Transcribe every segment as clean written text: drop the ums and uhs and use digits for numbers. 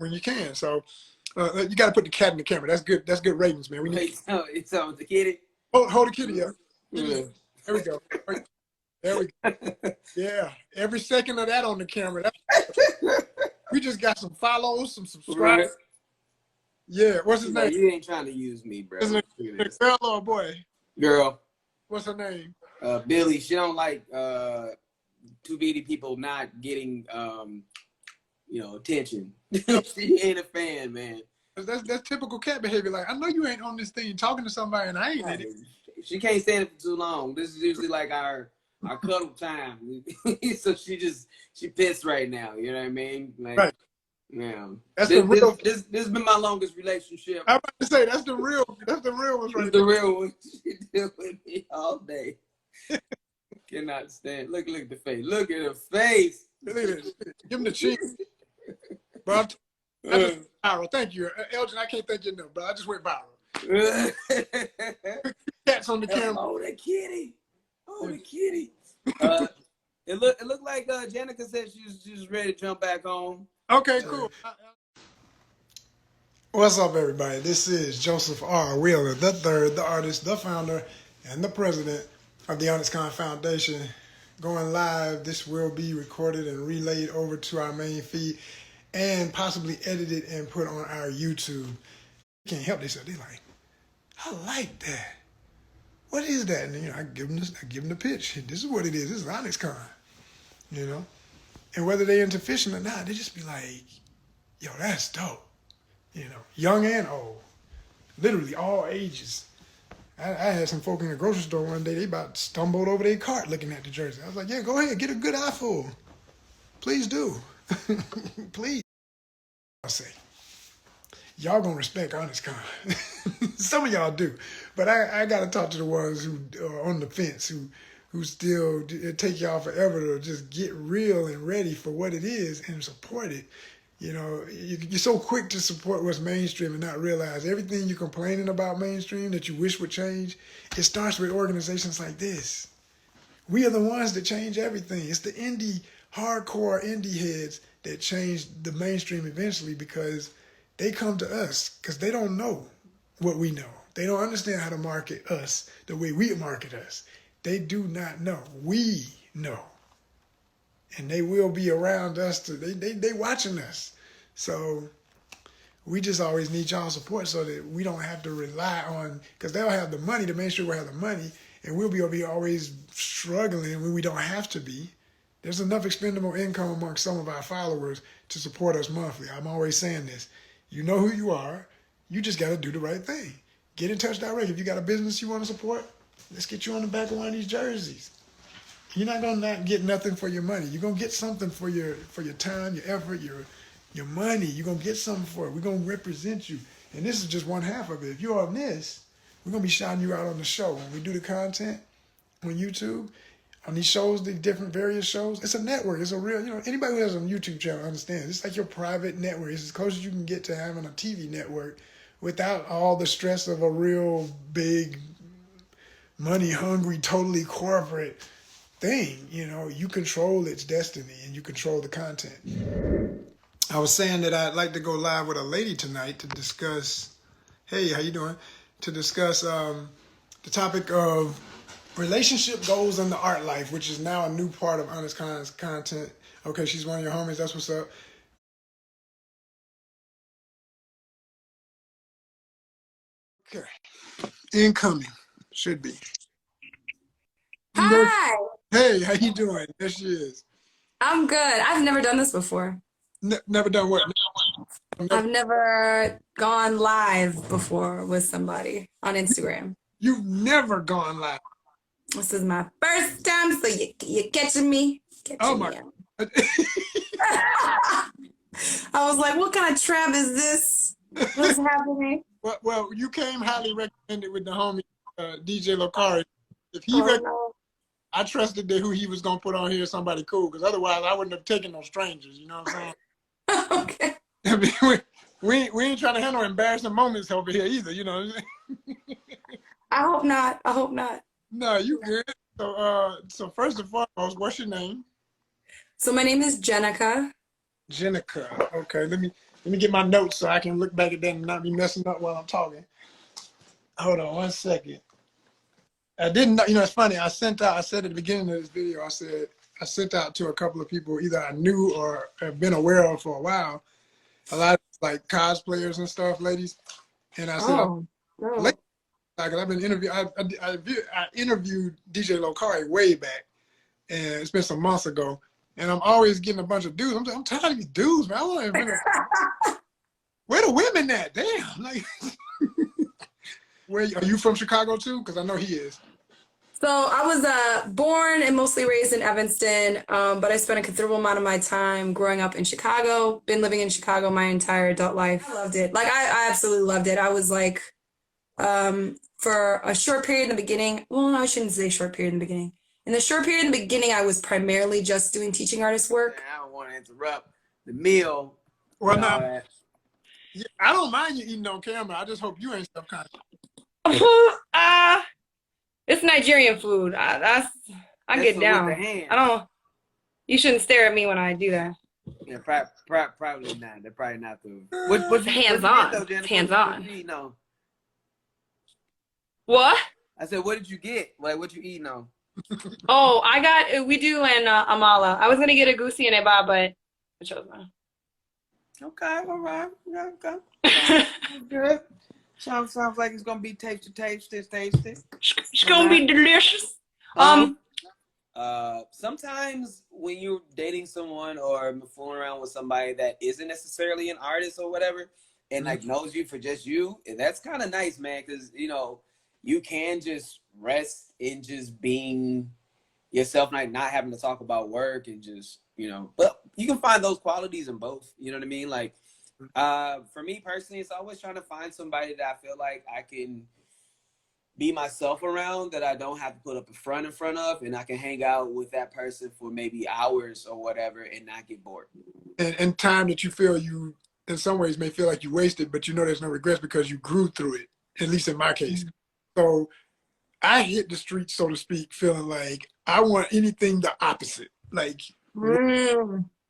when you can. So you got to put the cat in the camera. That's good. That's good ratings, man. We need. Wait, so it's on the kitty. Hold the kitty up. Yeah. There we go. There we go. Yeah, every second of that on the camera. We just got some follows, some subscribers. Right. Yeah, what's his name? You ain't trying to use me, bro. Is it a girl or a boy? Girl. What's her name? Billy. She don't like too many people not getting attention. She ain't a fan, man. That's typical cat behavior. Like, I know you ain't on this thing talking to somebody and I ain't in it. She can't stand it for too long. This is usually like our cuddle time. So she pissed right now. You know what I mean? Like, right. Yeah. That's the real. This has been my longest relationship. I'm about to say that's the real ones right there. The real one. She deal with me all day. Cannot stand. Look at the face. Look at her face. Look at this. Give him the cheek. Bro, I just viral. Thank you, Elgin. I can't thank you enough, bro. I just went viral. Cats on the camera. Oh, the kitty. Oh, the kitty. It looked like Jenica said she was ready to jump back on. Okay, cool. What's up, everybody? This is Joseph R. Wheeler, the third, the artist, the founder, and the president of the Honest Con Foundation. Going live. This will be recorded and relayed over to our main feed and possibly edited and put on our YouTube. Can't help themselves. They're like, I like that. What is that? And I give them the pitch. This is what it is. This is Honest Con. And whether they're into fishing or not, they just be like, yo, that's dope. Young and old. Literally all ages. I had some folk in the grocery store one day, they about stumbled over their cart looking at the jersey. I was like, yeah, go ahead, get a good eyeful. Please do. Please. I'll say, y'all gonna respect Honest Con. Some of y'all do. But I gotta talk to the ones who are on the fence, who still, it take y'all forever to just get real and ready for what it is and support it. You're so quick to support what's mainstream and not realize everything you're complaining about mainstream that you wish would change, it starts with organizations like this. We are the ones that change everything. It's the hardcore indie heads that change the mainstream eventually because they come to us because they don't know what we know. They don't understand how to market us the way we market us. They do not know. We know. And they will be around us. They watching us. So we just always need y'all's support so that we don't have to rely on, because they'll have the money, the mainstream will have the money, and we'll be always struggling when we don't have to be. There's enough expendable income among some of our followers to support us monthly. I'm always saying this. You know who you are. You just got to do the right thing. Get in touch direct. If you got a business you want to support, let's get you on the back of one of these jerseys. You're not going to not get nothing for your money. You're going to get something for your time, your effort, your money. You're going to get something for it. We're going to represent you. And this is just one half of it. If you're on this, we're going to be shouting you out on the show. When we do the content on YouTube, on these shows, the different various shows, it's a network. It's a real, anybody who has a YouTube channel understands. It's like your private network. It's as close as you can get to having a TV network without all the stress of a real big, money-hungry, totally corporate thing. You control its destiny and you control the content. I was saying that I'd like to go live with a lady tonight to discuss, hey, how you doing? To discuss the topic of relationship goals in the art life, which is now a new part of Honest Con's content. Okay, she's one of your homies. That's what's up. Okay. Incoming. Should be. Hi. Hey, how you doing? There she is. I'm good. I've never done this before. Never done what? I've never gone live before with somebody on Instagram. You've never gone live. This is my first time, so you're catching me. Oh my! I was like, what kind of trap is this? What's happening? Well, you came highly recommended with the homie DJ Locari. If he I trusted that who he was gonna put on here somebody cool, because otherwise I wouldn't have taken no strangers. You know what I'm saying? Okay. I mean, we ain't trying to handle embarrassing moments over here either. You know what I'm saying? I hope not. I hope not. No, you good. So first and foremost, what's your name? So my name is Jeneca. Jeneca. Okay, let Let me get my notes so I can look back at them and not be messing up while I'm talking. Hold on 1 second. I didn't know, it's funny. I said at the beginning of this video, I sent out to a couple of people either I knew or have been aware of for a while. A lot of like cosplayers and stuff, ladies. And I said, Oh, no. like I've been interviewed. I interviewed DJ Lokari way back, and it's been some months ago. And I'm always getting a bunch of dudes. I'm tired of these dudes, man. I want to invent where the women at? Damn. Like, where are you from? Chicago too? Because I know he is. So I was born and mostly raised in Evanston, but I spent a considerable amount of my time growing up in Chicago. Been living in Chicago my entire adult life. I loved it. Like I absolutely loved it. I was like, for a short period in the beginning. Well, no, I shouldn't say short period in the beginning. In the short period in the beginning, I was primarily just doing teaching artist work. I don't want to interrupt the meal. Well, now, yeah, I don't mind you eating on camera. I just hope you ain't self-conscious. It's Nigerian food. I get down. I don't. You shouldn't stare at me when I do that. Yeah, probably not. They're probably not the. What's hands on? Hands on. What? I said, what did you get? Like, what you eating on? Oh, we do an amala. I was gonna get a goosey and eba, but I chose not. Okay, all right. Okay. Good. Sounds like it's gonna be tasty. It's gonna be delicious. Sometimes when you're dating someone or fooling around with somebody that isn't necessarily an artist or whatever, and like knows you for just you, that's kind of nice, man, because you can just rest in just being yourself, like not having to talk about work and just, but you can find those qualities in both. You know what I mean? Like, for me personally, it's always trying to find somebody that I feel like I can be myself around, that I don't have to put up a front in front of, and I can hang out with that person for maybe hours or whatever and not get bored. And time that you feel you, in some ways, may feel like you wasted, but there's no regrets because you grew through it, at least in my case. So I hit the streets, so to speak, feeling like I want anything the opposite. Like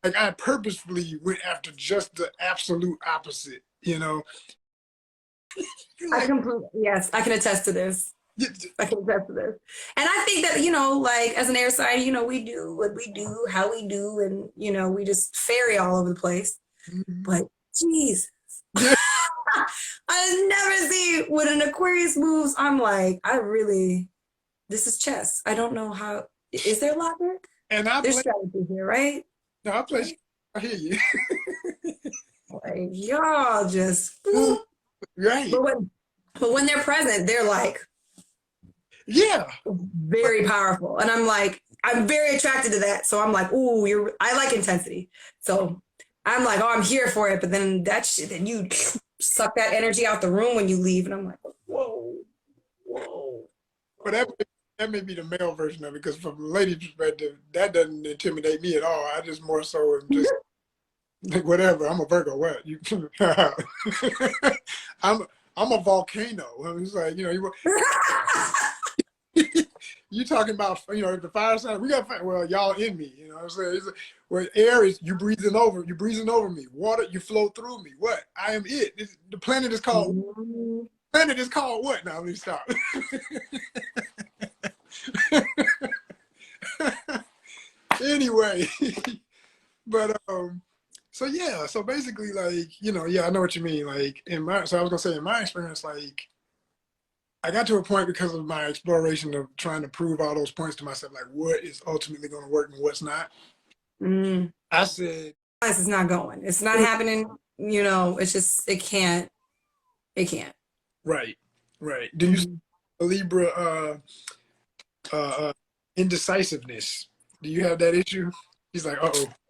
I purposefully went after just the absolute opposite, Yes, I can attest to this. I can attest to this. And I think that, like as an air sign, we do what we do, how we do, and, we just ferry all over the place. But geez, I never see when an Aquarius moves, I'm like, this is chess. I don't know how, is there logic? And there's strategy here, right? No, I hear you. Like, y'all just, right. But when they're present, they're like, yeah, very powerful. And I'm like, I'm very attracted to that. So I'm like, ooh, I like intensity. So I'm like, oh, I'm here for it. But then that shit, then you suck that energy out the room when you leave. And I'm like, whoa. But that may be the male version of it, because from the lady perspective, that doesn't intimidate me at all. I just more so am just like, whatever. I'm a Virgo. What? I'm a volcano. I'm just like, you talking about, the fire sign. We got fire. Well, y'all in me. You know what I'm saying? Well, air is you breathing over me. Water, you flow through me. What? I am it. The planet is called. Planet is called what? Now let me stop. Anyway, but so basically, like, I know what you mean. Like I was gonna say, in my experience, like I got to a point because of my exploration of trying to prove all those points to myself, like what is ultimately going to work and what's not. I said, it's not going. It's not happening. It's just, it can't. Right. Do you see Libra indecisiveness? Do you have that issue? He's like,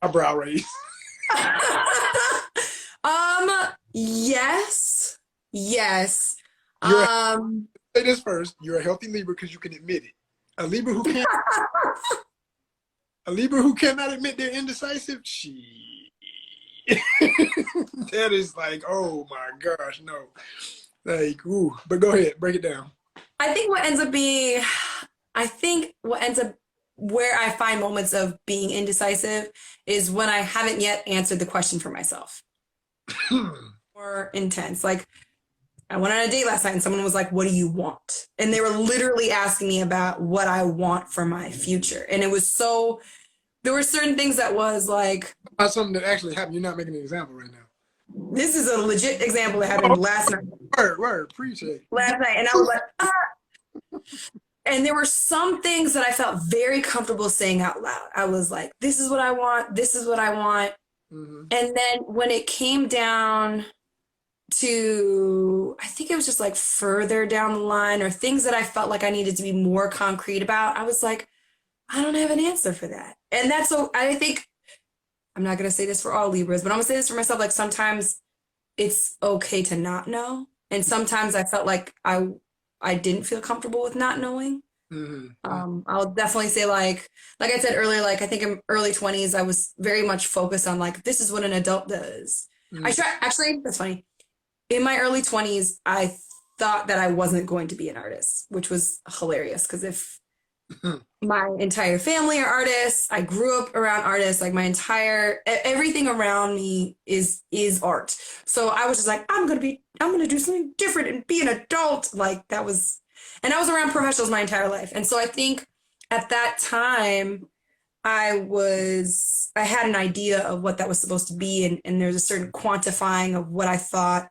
eyebrow raised. Yes. Say this first. You're a healthy Libra because you can admit it. A Libra who cannot admit they're indecisive, that is like, oh my gosh, no. Like, ooh. But go ahead, break it down. I think what ends up where I find moments of being indecisive is when I haven't yet answered the question for myself. more intense. Like, I went on a date last night and someone was like, what do you want? And they were literally asking me about what I want for my future. And it was so, there were certain things that was like, That's something that actually happened. You're not making an example right now. this is a legit example that happened last night. Word, appreciate it. Last night. And I was like, ah. And there were some things that I felt very comfortable saying out loud. I was like, this is what I want. This is what I want. Mm-hmm. And then when it came down to, I think it was just like further down the line or things that I felt like I needed to be more concrete about, I was like, I don't have an answer for that. And that's so, I think, I'm not going to say this for all Libras, but I'm going to say this for myself. Like sometimes it's okay to not know. And sometimes I felt like I didn't feel comfortable with not knowing. Mm-hmm. I'll definitely say like I said earlier, like I think in early 20s, I was very much focused on like, this is what an adult does. Mm-hmm. Actually, that's funny. In my early 20s, I thought that I wasn't going to be an artist, which was hilarious because if my entire family are artists, I grew up around artists, like my entire, everything around me is art. So I was just like, I'm going to do something different and be an adult. Like that was, and I was around professionals my entire life. And so I think at that time, I had an idea of what that was supposed to be. And there's a certain quantifying of what I thought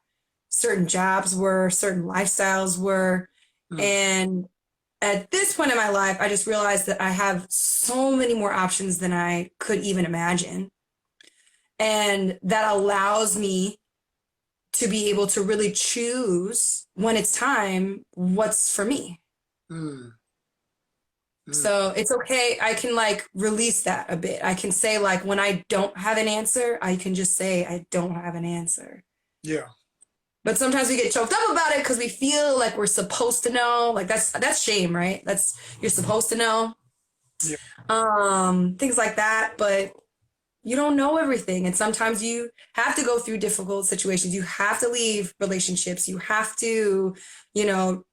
certain jobs were, certain lifestyles were. And at this point in my life, I just realized that I have so many more options than I could even imagine. And that allows me to be able to really choose when it's time, what's for me. So it's okay. I can like release that a bit. I can say like, when I don't have an answer, I can just say, I don't have an answer. Yeah. But sometimes we get choked up about it because we feel like we're supposed to know. Like that's shame, right? You're supposed to know. Yeah. Things like that. But you don't know everything. And sometimes you have to go through difficult situations. You have to leave relationships. You have to,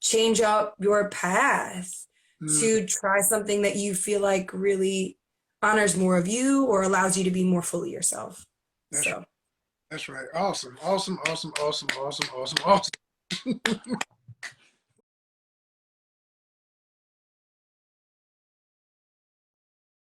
change up your path to try something that you feel like really honors more of you or allows you to be more fully yourself. That's right. Awesome.